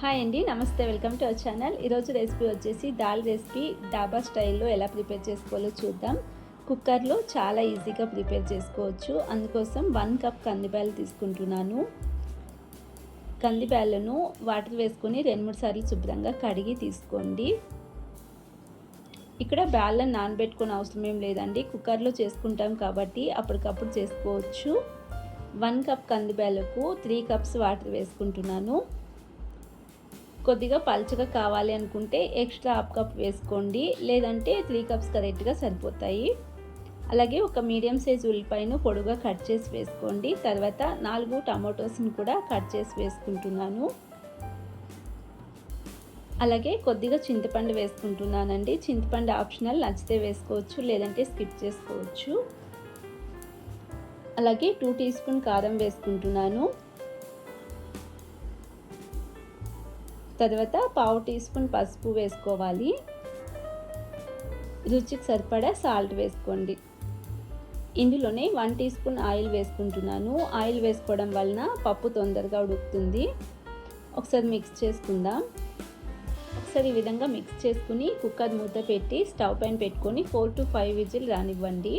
Hi అండి, నమస్తే. Welcome to our channel. ఈరోజు రెసిపీ వచ్చేసి దాల్ రెసిపీ డాబా స్టైల్లో ఎలా ప్రిపేర్ చేసుకోవాలో చూద్దాం. కుక్కర్లో చాలా ఈజీగా ప్రిపేర్ చేసుకోవచ్చు. అందుకోసం 1 కప్ కందిబ్యాలు తీసుకుంటున్నాను. కందిబ్యాలను వాటర్ వేసుకొని 2-3 సార్లు శుభ్రంగా కడిగి తీసుకోండి. ఇక్కడ బ్యాళ్ళను నానబెట్టుకునే అవసరం ఏం లేదండి, కుక్కర్లో చేసుకుంటాం కాబట్టి అప్పటికప్పుడు చేసుకోవచ్చు. 1 కప్ కందిబ్యాలకు 3 కప్స్ వాటర్ వేసుకుంటున్నాను. కొద్దిగా పల్చగా కావాలి అనుకుంటే ఎక్స్ట్రా హాఫ్ కప్ వేసుకోండి, లేదంటే 3 కప్స్ కరెక్ట్గా సరిపోతాయి. అలాగే ఒక మీడియం సైజ్ ఉల్లిపాయను పొడుగా కట్ చేసి వేసుకోండి. తర్వాత 4 టమాటోస్ని కూడా కట్ చేసి వేసుకుంటున్నాను. అలాగే కొద్దిగా చింతపండు వేసుకుంటున్నానండి. చింతపండు ఆప్షనల్, నచ్చితే వేసుకోవచ్చు లేదంటే స్కిప్ చేసుకోవచ్చు. అలాగే 2 టీ స్పూన్ కారం వేసుకుంటున్నాను. తర్వాత 1/2 టీ స్పూన్ పసుపు వేసుకోవాలి. రుచికి సరిపడా సాల్ట్ వేసుకోండి. ఇందులోనే 1 టీ స్పూన్ ఆయిల్ వేసుకుంటున్నాను. ఆయిల్ వేసుకోవడం వలన పప్పు తొందరగా ఉడుకుతుంది. ఒకసారి మిక్స్ చేసుకుందాం. ఒకసారి ఈ విధంగా మిక్స్ చేసుకుని కుక్కర్ మూత పెట్టి స్టవ్ పైన పెట్టుకొని 4 to 5 విజిల్ రానివ్వండి.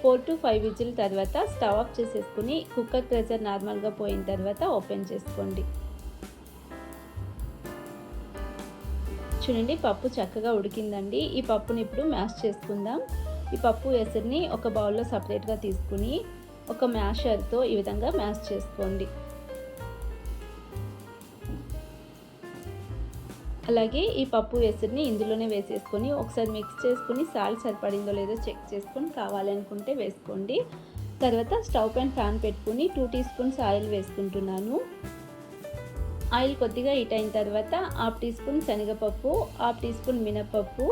4 to 5 విజిల్ తర్వాత స్టవ్ ఆఫ్ చేసేసుకుని కుక్కర్ ప్రెషర్ నార్మల్గా పోయిన తర్వాత ఓపెన్ చేసుకోండి. చూడండి, పప్పు చక్కగా ఉడికిందండి. ఈ పప్పుని ఇప్పుడు మ్యాష్ చేసుకుందాం. ఈ పప్పు ఎసరిని ఒక బౌల్లో సపరేట్గా తీసుకుని ఒక మ్యాషర్తో ఈ విధంగా మ్యాష్ చేసుకోండి. అలాగే ఈ పప్పు ఎసరిని ఇందులోనే వేసేసుకొని ఒకసారి మిక్స్ చేసుకుని సాల్ట్ సరిపడిందో లేదో చెక్ చేసుకొని కావాలనుకుంటే వేసుకోండి. తర్వాత స్టవ్ పైన ప్యాన్ పెట్టుకుని 2 టీ స్పూన్స్ ఆయిల్ వేసుకుంటున్నాను. ఆయిల్ కొద్దిగా హీట్ అయిన తర్వాత 1/2 టీ స్పూన్ శనగపప్పు, 1/2 టీ స్పూన్ మినపప్పు,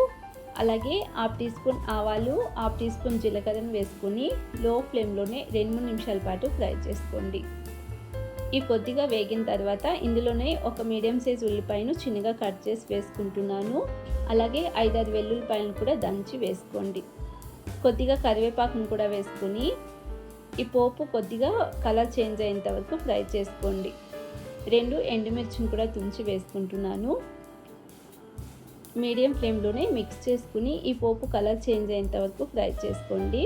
అలాగే 1/2 టీ స్పూన్ ఆవాలు, 1/2 టీ స్పూన్ జీలకర్రను వేసుకుని లో ఫ్లేమ్లోనే 2-3 నిమిషాల పాటు ఫ్రై చేసుకోండి. ఈ కొద్దిగా వేగిన తర్వాత ఇందులోనే ఒక మీడియం సైజ్ ఉల్లిపాయను చిన్నగా కట్ చేసి వేసుకుంటున్నాను. అలాగే 5-6 వెల్లుల్లిపాయలను కూడా దంచి వేసుకోండి. కొద్దిగా కరివేపాకును కూడా వేసుకుని ఈ పోపు కొద్దిగా కలర్ చేంజ్ అయ్యేంత వరకు ఫ్రై చేసుకోండి. 2 ఎండుమిర్చిని కూడా తుంచి వేసుకుంటున్నాను. మీడియం ఫ్లేమ్లోనే మిక్స్ చేసుకుని ఈ పోపు కలర్ చేంజ్ అయ్యేంత వరకు ఫ్రై చేసుకోండి.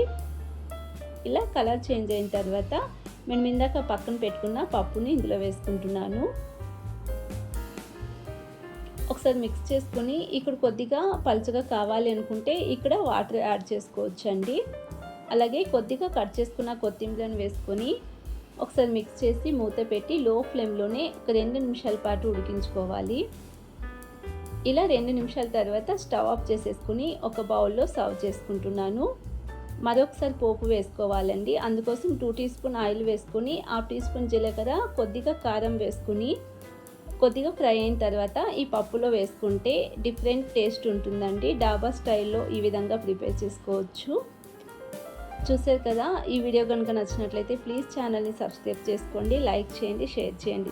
ఇలా కలర్ చేంజ్ అయిన తర్వాత మేము ఇందాక పక్కన పెట్టుకున్న పప్పుని ఇందులో వేసుకుంటున్నాను. ఒకసారి మిక్స్ చేసుకుని ఇక్కడ కొద్దిగా పలుచగా కావాలి అనుకుంటే ఇక్కడ వాటర్ యాడ్ చేసుకోవచ్చండి. అలాగే కొద్దిగా కట్ చేసుకున్న కొత్తిమీరను వేసుకొని ఒకసారి మిక్స్ చేసి మూత పెట్టి లో ఫ్లేమ్లోనే ఒక 2 నిమిషాల పాటు ఉడికించుకోవాలి. ఇలా 2 నిమిషాల తర్వాత స్టవ్ ఆఫ్ చేసేసుకుని ఒక బౌల్లో సర్వ్ చేసుకుంటున్నాను. మరొకసారి పోపు వేసుకోవాలండి. అందుకోసం 2 టీ స్పూన్ ఆయిల్ వేసుకొని 1/2 టీ స్పూన్ జీలకర్ర, కొద్దిగా కారం వేసుకుని కొద్దిగా ఫ్రై అయిన తర్వాత ఈ పప్పులో వేసుకుంటే డిఫరెంట్ టేస్ట్ ఉంటుందండి. డాబా స్టైల్లో ఈ విధంగా ప్రిపేర్ చేసుకోవచ్చు. చూసారు కదా, ఈ వీడియో కనుక నచ్చినట్లయితే ప్లీజ్ ఛానల్ని సబ్స్క్రైబ్ చేసుకోండి, లైక్ చేయండి, షేర్ చేయండి.